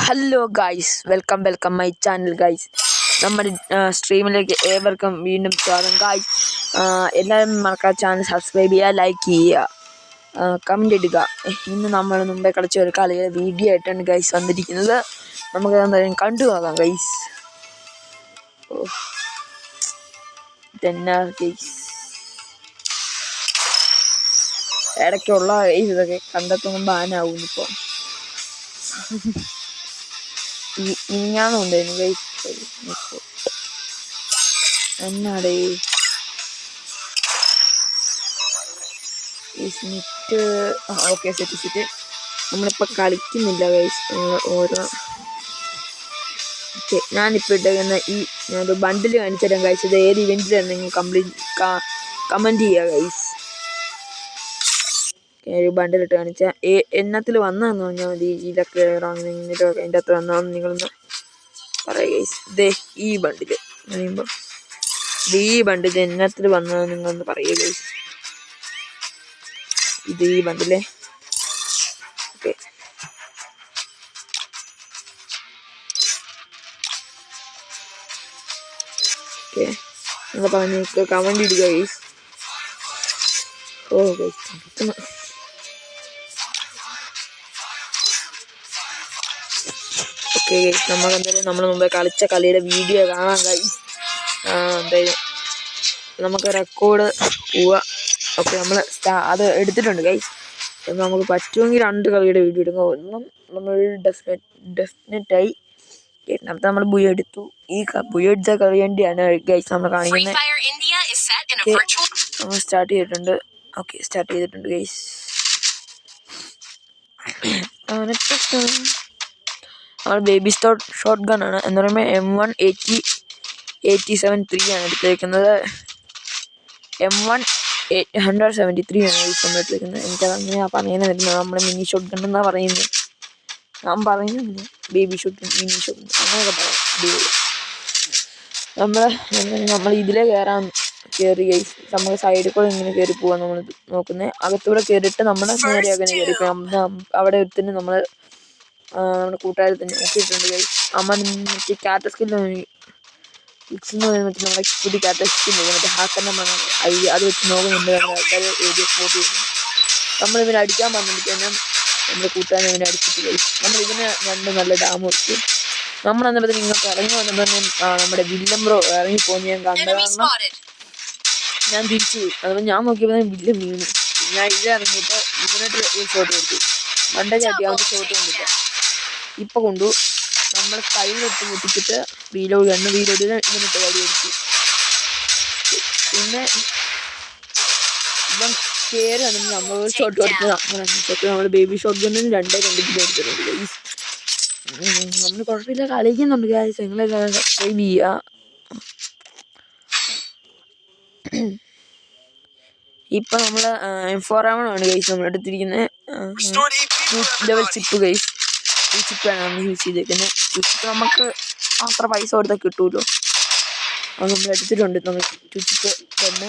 Hello guys, welcome my channel guys. നമ്മുടെ സ്ട്രീമിലേക്ക് ഏവർക്കും വീണ്ടും സ്വാഗതം ഗൈസ്. എല്ലാവരും മറക്കാതെ ചാനൽ സബ്സ്ക്രൈബ് ചെയ്യുക, ലൈക്ക് ചെയ്യുക, കമൻ്റ് ഇടുക. ഇന്ന് നമ്മൾ മുമ്പേ കളിച്ച ഒരു കളിയുടെ വീഡിയോ ആയിട്ടാണ് ഗൈസ് വന്നിരിക്കുന്നത്. നമുക്ക് എന്തായാലും കണ്ടു നോക്കാം ഗൈസ്. ഇതെന്നാ ഗൈസ്, ഇടയ്ക്കുള്ള ഇതൊക്കെ കണ്ടെത്തുമ്പോൾ ബാനാവും. ഇപ്പോൾ ഇനിയാന്നുണ്ടായിരുന്നു ഗൈസ്. എന്നാടേ സെറ്റ്? Okay, set. നമ്മളിപ്പോൾ കളിക്കുന്നില്ല ഗൈസ്. ഓരോ ഞാനിപ്പോൾ ഇട്ടേക്കുന്ന ഞാനൊരു ബണ്ടിൽ കാണിച്ചു തരാം ഗൈസ്. ഇത് ഏത് ഇവൻറ്റിലാണ് നിങ്ങൾ കമൻറ്റ് ചെയ്യുക ഗൈസ്. ഒരു ബണ്ടിലിട്ട് കാണിച്ചാൽ എണ്ണത്തിൽ വന്നതെന്ന് പറഞ്ഞാൽ മതി. ഇതൊക്കെ ഇറങ്ങുന്നതിൻ്റെ അതിൻ്റെ അകത്ത് വന്നതെന്ന് നിങ്ങളൊന്ന് പറയാം ഗൈസ്. ഇതേ ഈ ബണ്ടിൽ കഴിയുമ്പോൾ ഈ ബണ്ടിൽ എണ്ണത്തിൽ വന്നതെന്ന് നിങ്ങളൊന്ന് പറയുക ഗൈസ്. ഇത് ഈ ബണ്ടിലെ ഓക്കെ. ഓക്കെ, നിങ്ങൾ പറഞ്ഞ് കമൻ്റ് ഇടുക ഗൈസ്. ഓ ഗൈസ്, ഓക്കെ ഗൈസ്, നമുക്കെന്തായാലും നമ്മൾ മുമ്പേ കളിച്ച കളിയുടെ വീഡിയോ കാണാൻ ഗൈസ്. എന്തായാലും നമുക്ക് റെക്കോർഡ് പോവുക. ഓക്കെ, നമ്മൾ അത് എടുത്തിട്ടുണ്ട് ഗൈസ്. നമുക്ക് പറ്റുമെങ്കിൽ 2 കളിയുടെ വീഡിയോ എടുക്കുക. ഒന്നും നമ്മൾ ഡെഫിനറ്റായി രണ്ടാമത്തെ നമ്മൾ ബുയ എടുത്തു. ഈ ബുയ എടുത്ത കളി വേണ്ടിയാണ് ഗൈസ് നമ്മൾ കാണിക്കുന്നത്. നമ്മൾ സ്റ്റാർട്ട് ചെയ്തിട്ടുണ്ട്. ഓക്കെ, സ്റ്റാർട്ട് ചെയ്തിട്ടുണ്ട് ഗൈസ്. നമ്മൾ ബേബി ഷോട്ട് ഗൺ ആണ് എന്ന് പറയുമ്പോൾ M187-3 ആണ് എടുത്തേക്കുന്നത്. M1-173 ആണ് നമ്മൾ എടുത്തേക്കുന്നത്. എനിക്കത് അങ്ങനെയാണ് പറയുന്നത്. നമ്മൾ മിനി ഷോട്ട് ഗൺ എന്നാണ് പറയുന്നത്. ഞാൻ പറയുന്നില്ല baby shot gun, mini shot gun അങ്ങനെയൊക്കെ പറയാം. നമ്മൾ ഇതിലേ കയറി ഗൈസ്. നമ്മൾ സൈഡിൽ കൂടെ ഇങ്ങനെ കയറി പോകാൻ നമ്മൾ നോക്കുന്നത്. അകത്തൂടെ കയറിയിട്ട് നമ്മൾ നേരെ അങ്ങനെ കയറി. അവിടെ ഒരുത്തിന് നമ്മൾ നമ്മുടെ കൂട്ടുകാരെ തന്നെ നോക്കിയിട്ടുണ്ട് ഗൈസ്. അമ്മ മറ്റേ കാറ്റ സ്കില്ല് എന്ന് പറയുന്നത് നമ്മുടെ പുതിയ കാറ്റ സ്കില്ല് മറ്റേ ഹാക്കറിൻ്റെ അത് വെച്ച് നോക്കുന്നുണ്ട്. ആൾക്കാർ ഏരിയ സ്പോട്ട് ചെയ്യുന്നു. നമ്മളിവനെ അടിക്കാൻ വന്നിട്ട് തന്നെ നമ്മുടെ കൂട്ടുകാരനെ ഇവനെ അടിച്ചിട്ട് ഗൈസ്. നമ്മളിവന് 2 നല്ല ഡാം വെച്ചു. നമ്മളെന്നപ്പോൾ നിങ്ങൾക്ക് ഇറങ്ങി വന്നപ്പോൾ തന്നെ നമ്മുടെ വില്ലം ബ്രോ ഇറങ്ങിപ്പോന്ന് ഞാൻ കണ്ട കാരണം ഞാൻ തിരിച്ചു പോയി. അതുകൊണ്ട് ഞാൻ നോക്കിയപ്പോൾ വില്ലം വീണു. ഞാൻ ഇതിലിറങ്ങിയിട്ട് ഇവനായിട്ട് ഒരു ഷോട്ട് കൊടുത്തു. മണ്ടയ്ക്ക് അടിയാവുന്ന ഷോട്ട് കൊണ്ടിട്ട് ഇപ്പം കൊണ്ടു. നമ്മൾ കയ്യിലിട്ട് പൊട്ടിച്ചിട്ട് വീലോട് ഇവനിട്ട് കടി കൊടുത്തു. പിന്നെ ഇവൻ കയറി വന്നിട്ട് നമ്മൾ ഷോട്ട് കൊടുത്ത് നമ്മൾ ബേബി ഷോട്ട് ഗണ്ണിന് 2 കിലോ എടുത്തിട്ടുണ്ട്. നമ്മൾ കുഴപ്പമില്ല കളിക്കുന്നുണ്ട് ഗൈസ്. നിങ്ങളെ സബ്സ്ക്രൈബ് ചെയ്യുക. ഇപ്പം നമ്മൾ M4 ആണ് ഗൈസ് നമ്മൾ എടുത്തിരിക്കുന്നത്. 2 ലെവൽ ചിപ്പ് ഗൈസ്. ഈ ചിപ്പാണ് നമ്മൾ യൂസ് ചെയ്തേക്കുന്നത്. ഈ ചിപ്പ് നമുക്ക് അത്ര പൈസ കൊടുത്താൽ കിട്ടുമല്ലോ. അത് നമ്മൾ എടുത്തിട്ടുണ്ട്. നമ്മൾ 2 ചിപ്പ് തന്നെ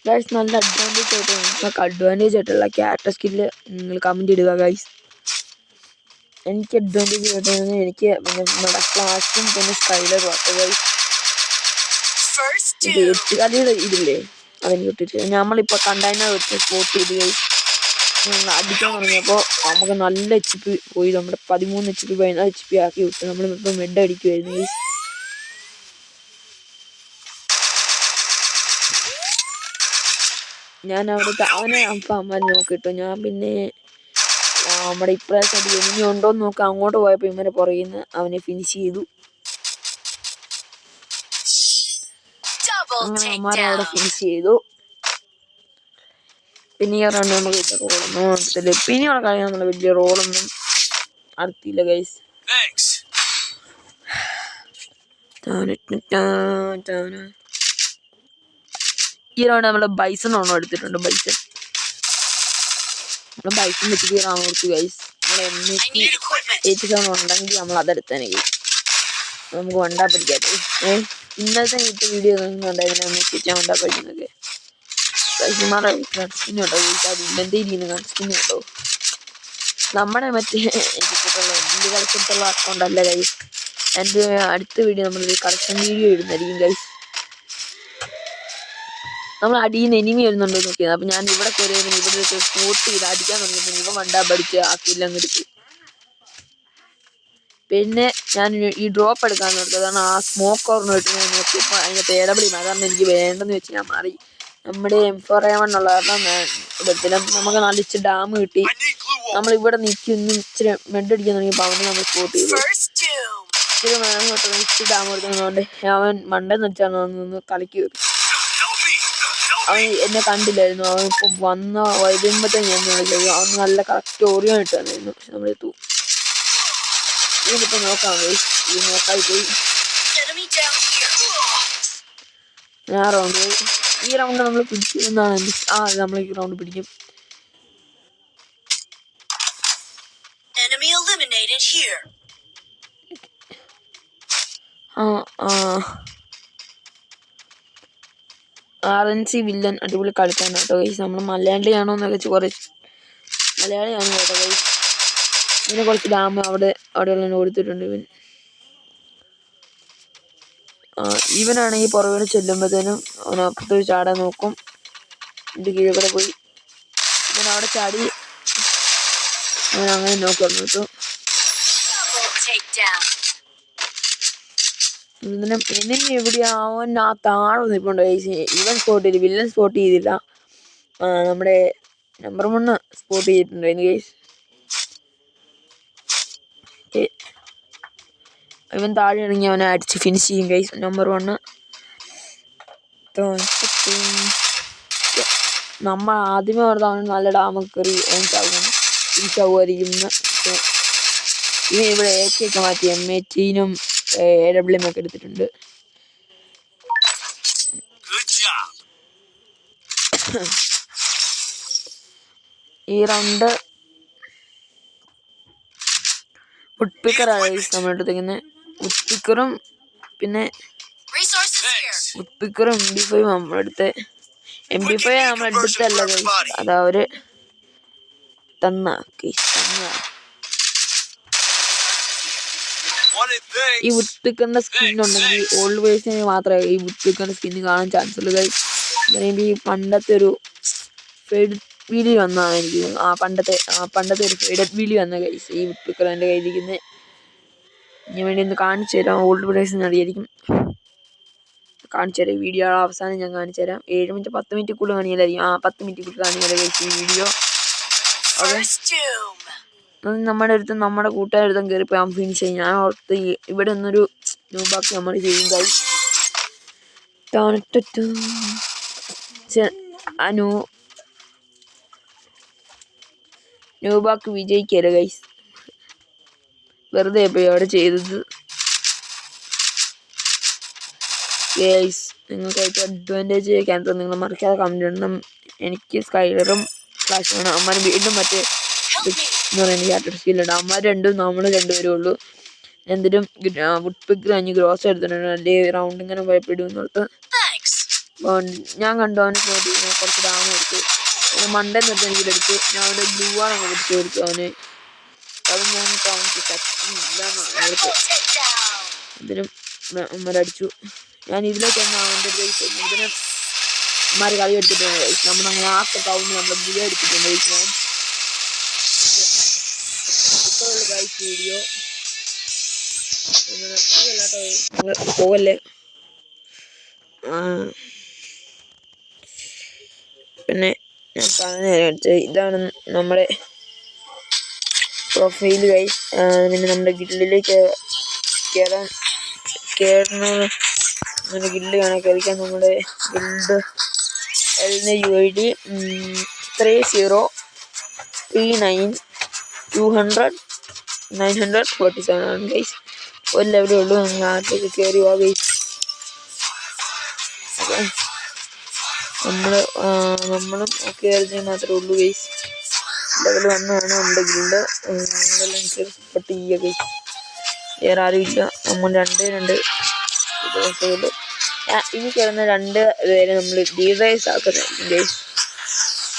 ഗൈസ്. നല്ല അഡ്വാൻറ്റേജ് ആയിട്ടുള്ള ക്യാരക്ടർ സ്കില്ല് നിങ്ങൾ കമൻറ്റ് ഇടുക ഗൈസ്. എനിക്ക് അഡ്വാൻറ്റേജ് ആയിട്ട് എനിക്ക് നമ്മുടെ ഫ്ലാഷും പിന്നെ സ്കൈലറും ആട്ടോ ഗൈസ്. 8 കളിയുടെ ഇതില്ലേ അതെനിക്ക് ഇട്ടിട്ട് നമ്മളിപ്പോൾ കണ്ടെയ്നർ വെച്ച് സ്പോട്ട് ചെയ്ത് ഗൈസ്. അടിക്കാൻ തുടങ്ങിയപ്പോൾ നമുക്ക് നല്ല HP പോയി. നമ്മുടെ 13 HP 14 HP ആക്കി വിട്ട് നമ്മളിപ്പോൾ മെഡ് അടിക്കുമായിരുന്നു ഗൈസ്. ഞാൻ അവിടുത്തെ അവനെ അമ്മ നോക്കിയിട്ടു. ഞാൻ പിന്നെ നമ്മുടെ ഇപ്രാവശ്യം അടിക്കും ഇനി ഉണ്ടോയെന്ന് നോക്കാം. അങ്ങോട്ട് പോയപ്പോൾ ഇവനെ പുറകിന്ന് അവനെ ഫിനിഷ് ചെയ്തു. അങ്ങനെ അമ്മാരെ അവിടെ ഫിനിഷ് ചെയ്തു. പിന്നെ ഈ റൗണ്ട് നമുക്ക് വലിയ റോളൊന്നും നടത്തില്ല. പിന്നെയുള്ള കളി നമ്മൾ വലിയ റോളൊന്നും നടത്തിയില്ല ഗൈസ്. ഈ റൗണ്ട് നമ്മൾ ബൈസൺ എടുത്തിട്ടുണ്ട്. ബൈസൺ വെച്ചിട്ട് റാം കൊടുത്തു ഗൈസ്. നമ്മൾ M87 ഉണ്ടെങ്കിൽ നമ്മൾ അതെടുത്തേനെ ഗൈസ്. നമുക്ക് വണ്ടാ പഠിക്കാതെ. ഇന്നത്തെ വീഡിയോ ഉണ്ടായിരുന്നു. M87 വണ്ടാ പഠിക്കുന്നൊക്കെ കൈമാറ കൺസ്കിൻ കേട്ടോ ഗൈസ്. ആ വില്ലൻ്റെ ഇരിക്കുന്ന കൺസ്കിൻ കേട്ടോ. നമ്മുടെ മറ്റേ എനിക്കുള്ള വലിയ കളിച്ചിട്ടുള്ള അക്കൗണ്ടല്ല ഗൈസ്. എൻ്റെ അടുത്ത വീഡിയോ നമ്മളൊരു കളക്ഷൻ വീഡിയോ ഇടുന്നതായിരിക്കും ഗൈസ്. നമ്മൾ അടിയിൽ നിന്ന് എനിമി വരുന്നുണ്ടോ നോക്കിയത്. അപ്പം ഞാൻ ഇവിടെ കയറിയതിന് ഇവിടെ സ്പോട്ട് ചെയ്ത് അടിക്കാൻ തുടങ്ങിയപ്പോൾ ഇവ വണ്ടാ പഠിച്ച് ആ കില്ലങ്ങ് എടുത്തു. പിന്നെ ഞാൻ ഈ ഡ്രോപ്പ് എടുക്കാൻ നോക്കി. അതാണ് ആ സ്മോക്ക് ഓർന്ന് ഇട്ട് ഞാൻ നോക്കിയപ്പോൾ അതിൻ്റെ പേടപടി അതാണ് എനിക്ക് വേണ്ടെന്ന് വെച്ച് ഞാൻ മാറി. നമ്മുടെ M4A1 ഉള്ള കാരണം എടുത്തില്ല. നമുക്ക് നല്ല ഇച്ചിരി ഡാം കിട്ടി. നമ്മളിവിടെ നിൽക്കുന്നു ഇച്ചിരി മെഡടിക്കാൻ തുടങ്ങിയപ്പോൾ അവനെ നമ്മൾ സ്പോട്ട് ചെയ്തു. ഇച്ചിരി മേലോട്ട് ഇച്ചിരി ഡാം കൊടുക്കുന്നതുകൊണ്ട് അവൻ മണ്ടെന്ന് വെച്ചാൽ നിന്ന് കളിക്ക് കയറി. അവൻ എന്നെ കണ്ടില്ലായിരുന്നു. അവൻ ഇപ്പം വരുമ്പോഴത്തേക്ക് ഞാൻ വിളിച്ചത് അവൻ നല്ല കറക്റ്റ് ഓറിയോ ഇട്ട് തന്നിരുന്നു. പക്ഷെ നമ്മളെത്തു ഇതിനിപ്പോൾ നോക്കാം ഗൈസ്. ഇത് നോക്കായി പോയി. ഞാൻ റൗണ്ട് ഈ റൗണ്ട് നമ്മൾ പിടിക്കുമെന്നാണ് നമ്മൾ ഈ റൗണ്ട് പിടിക്കും. RNC വില്ലൻ അടിപൊളി കളിക്കാണ് കേട്ടോ ഗൈസ്. നമ്മൾ മലയാളിയാണോ എന്നൊക്കെ വെച്ച് കുറേ മലയാളിയാണ് കേട്ടോ ഗൈസ്. ഇതിനെ കുറച്ച് ഡാം അവിടെയുള്ള കൊടുത്തിട്ടുണ്ട്. ഇവനാണെങ്കിൽ പുറകെ ചെല്ലുമ്പോഴത്തേനും അവൻ അപ്പുറത്ത് ചാടാൻ നോക്കും. എൻ്റെ കീഴിൽ കൂടെ പോയി ഇവൻ അവിടെ ചാടി അവൻ അങ്ങനെ നോക്കുന്നു കേട്ടോ. എനിമി എവിടെയാ? അവൻ ആ താഴെ നിൽപ്പുണ്ട് ഗൈസ്. ഇവൻ സ്പോട്ട് ചെയ്ത് വില്ലൻ സ്പോട്ട് ചെയ്തില്ല. നമ്മുടെ നമ്പർ 1 സ്പോട്ട് ചെയ്തിട്ടുണ്ടായിരുന്നു ഗൈസ്. ഇവൻ താഴെ ഇറങ്ങി അവനെ അടിച്ച് ഫിനിഷ് ചെയ്യും ഗൈസ്. നമ്പർ 1 നമ്മൾ ആദ്യമേ പറഞ്ഞ അവന് നല്ല ഡാമൊക്കെ കയറി ഫിനിഷ് ആവുമായിരിക്കും. ഇവൻ ഇവിടെ AK ഒക്കെ മാറ്റി M18-നും AWM ഒക്കെ എടുത്തിട്ടുണ്ട്. ഈ റൗണ്ട് വുഡ്പിക്കറാണ് ഗൈസ് നമ്മൾ എടുത്തേക്കുന്നത്. വുഡ്പിക്കറും പിന്നെ വുഡ്പിക്കറും MB5 നമ്മളെടുത്ത്. MB5 നമ്മളെടുത്തല്ല ഗൈസ്, അതവര് തന്ന കേസ് തന്ന. ഈ വുഡ്പിക്കറിന്റെ സ്കിൻ ഉണ്ടെങ്കിൽ ഓൾഡ് വേഴ്സിന് മാത്രമേ ഈ വുഡ്പിക്കറിന്റെ സ്കിന്ന് കാണാൻ ചാൻസ് ഉള്ളൂ ഗൈസ്. ഈ പണ്ടത്തെ ഒരു ഫെയ്ഡ് വീഡിയോ വന്നതാണ് എനിക്ക് പണ്ടത്തെ ഒരു ഫെയ്ഡഡ് വീഡിയോ വന്ന ഗൈസ്. ഈ വുഡ്പിക്കർ എൻ്റെ കയ്യിലിരിക്കുന്നത് ഞാൻ വേണ്ടി ഒന്ന് കാണിച്ചു തരാം. ഓൾഡ് വേഴ്സിന് അറിയായിരിക്കും. കാണിച്ചു തരാം. വീഡിയോ അവസാനം ഞാൻ കാണിച്ചു തരാം. 7 മിനിറ്റ് 10 മിനിറ്റ് കൂടുതൽ കാണിയാലായിരിക്കും. 10 മിനിറ്റ് കൂടുതൽ കാണിയാലേ ഗൈസ് ഈ വീഡിയോ. നമ്മുടെ കൂട്ടുകാരടുത്തും കയറിപ്പോൾ ഞാൻ ഫിനിഷ് ചെയ്യും. ഞാൻ ഓർത്ത് ഇവിടെ ഒന്നൊരു ന്യൂബാക്കി നമ്മൾ ചെയ്യും ഗൈസ്. ന്യൂബാക്ക് വിജയിക്കല്ലേ ഗൈസ്. വെറുതെ പോയി അവിടെ ചെയ്തത് ഗൈസ്. നിങ്ങൾക്ക് ഏറ്റവും അഡ്വാൻറ്റേജ് ക്യാൻസർ നിങ്ങൾ മറിക്കാതെ കമൻറ്റ് ഇടണം. എനിക്ക് സ്കൈലറും ഫ്ലാഷാണ്. അമ്മ വീണ്ടും മറ്റേ എന്ന് പറയുന്നത് യാത്ര സ്കില്ലുണ്ട്. അമ്മ നമ്മൾ രണ്ടുപേരും ഉള്ളൂ. എന്തിനും വുഡ്പിക്കർ 5 ഗ്രോസ് എടുത്തിട്ടുണ്ട്. എൻ്റെ റൗണ്ട് ഇങ്ങനെ ഭയപ്പെടുന്നോർത്ത് ഞാൻ കണ്ടു. അവന് കുറച്ച് ഡാമ എടുത്തു. അവന് മണ്ടെന്ന് വെച്ചാൽ എനിക്കിതെടുത്തു. ഞാൻ അവൻ്റെ ബ്ലൂ ആണങ്ങ് പിടിച്ചു കൊടുത്തു അവന്. അത് ഞാൻ അവനക്ക് കത്തില്ലാന്ന് എന്തിനും അമ്മരടിച്ചു. ഞാൻ ഇതിലേക്ക് തന്നെ അവൻ്റെ ഇതിന് അമ്മമാർ കളി എടുത്തിട്ടുണ്ട്. നമ്മളങ്ങനെ ആക്കൗണ്ട് നമ്മൾ ബ്ലൂ എടുത്തിട്ടുണ്ട്. ഞാൻ വീഡിയോ പോകല്ലേ. പിന്നെ ഞാൻ പറഞ്ഞു ഇതാണ് നമ്മുടെ പ്രൊഫൈൽ ഗൈസ്. പിന്നെ നമ്മുടെ ഗിൽഡിലേക്ക് കയറുന്ന ഗിൽഡ് കാണാൻ കഴിക്കാൻ നമ്മുടെ ഗിൽഡ് UID 3039200 ആണ് ഗൈസ്. ഒരു ലെവലേ ഉള്ളൂ. നിങ്ങൾ ആദ്യത്തേക്ക് കയറി പോവാ ഗൈസ്. നമ്മളും ഒക്കെ ആയിരുന്നെങ്കിൽ മാത്രമേ ഉള്ളൂ ഗൈസ്. ലെവൽ 1 ആണ് നമ്മുടെ ഗിൽഡ്. നിങ്ങളെല്ലാം കയറി സപ്പോർട്ട് ചെയ്യുക ഗൈസ്. വേറെ ആരും ഇല്ല. നമ്മൾ 2 ദിവസമുള്ളൂ. ഇനി കിടന്ന 2 പേരെ നമ്മൾ ഡിവൈസ് ആക്കുന്നതായിരിക്കും ഗൈസ്.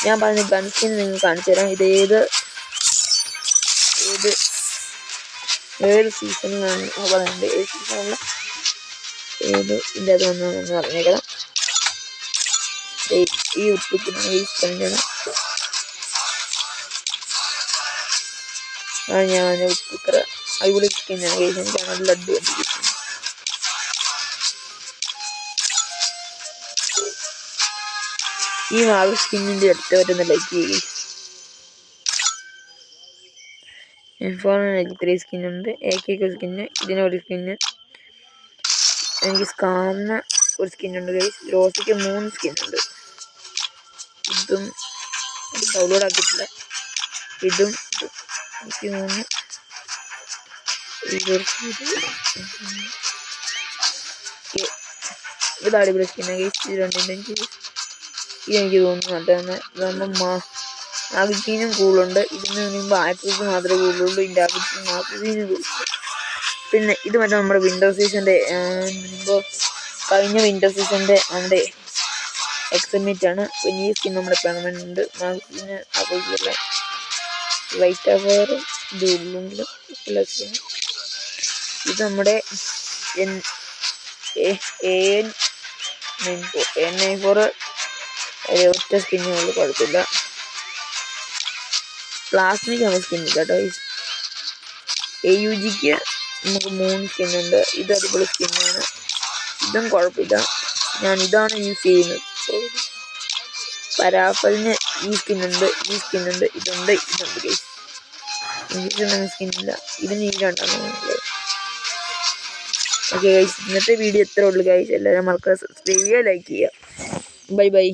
ഞാൻ പറഞ്ഞ ഗൺ സ്കിൻ നിങ്ങൾ കാണിച്ചു തരാം. ഇത് ഏത് സീസണിലാണ് പറയുന്നത്, ഏത് സീസണിലുള്ള ഇതിൻ്റെ അത് വന്നതെന്ന് പറഞ്ഞേക്കണം. ഈ ഉപ്പിക്കുന്ന ഈ സ്കിന്നാണ് ഞാൻ ഉപ്പിക്കറ അടിപൊളി സ്കിന്നാണ് ഗൈസ്. എനിക്ക് നല്ല അടിപൊളി. ഈ മാവ് സ്കിന്നിൻ്റെ അടുത്ത് വരുന്ന ലൈക്ക് ചെയ്യുക. M493 സ്കിന്നുണ്ട്, AK സ്കിന്ന്, ഇതിനൊരു സ്കിന്ന്, എനിക്ക് സ്കാറിന് ഒരു സ്കിന്നുണ്ട് ഗൈസ്. റോസിക്ക് 3 സ്കിന്നുണ്ട്. ഇതും ഡൗൺലോഡ് ആക്കിയിട്ടില്ല. ഇതും എനിക്ക് 3 ഇത് അടിപൊളി സ്കിന്നാണ് ഗൈസ്. ഇത് 2 ഇതെനിക്ക് തോന്നുന്നു അതാണ്. ഇതാകുമ്പോൾ ആഗ്രസീനും കൂടുതലുണ്ട്. ഇതിന് പറയുമ്പോൾ ആക്സസ് മാത്രമേ കൂടുതലുള്ളൂ. ഇതിൻ്റെ ആഗ്രസീനും കൂടുതൽ. പിന്നെ ഇത് മറ്റേ നമ്മുടെ വിൻഡോ സീസൻ്റെ മുമ്പ് കഴിഞ്ഞ വിൻഡോ സീസൻ്റെ നമ്മുടെ എക്സമിറ്റ് ആണ്. പിന്നെ ഈ സ്കിൻ നമ്മുടെ പെർമനൻ്റ് ഉണ്ട്. മാഗ്സിന് അതുപോലെ ലൈറ്റ് അവറും ഇത് ഉള്ളെങ്കിലും ഉള്ള സ്കിൻ. ഇത് നമ്മുടെ N94 ഒറ്റ സ്കിന്നുള്ളൂ, കുഴപ്പമില്ല. പ്ലാസ്മിക് നമ്മൾ സ്കിന്നില്ല കേട്ടോ. AUGക്ക് നമുക്ക് 3 സ്കിന്നുണ്ട്. ഇത് അടിപൊളി സ്കിന്നാണ്. ഇതും കുഴപ്പമില്ല. ഞാൻ ഇതാണ് യൂസ് ചെയ്യുന്നത്. പരാഫലിന് ഈ സ്കിന്നുണ്ട്, ഇതുണ്ട് ഗൈസ്. എനിക്ക് സ്കിന്നില്ല. ഇതിന് ഈ 2 ഓക്കെ ഗൈസ്, ഇന്നത്തെ വീഡിയോ എത്ര ഉള്ളു ഗൈസ്. എല്ലാവരും മറക്കാതെ സബ്സ്ക്രൈബ് ചെയ്യുക, ലൈക്ക് ചെയ്യുക. Bye bye.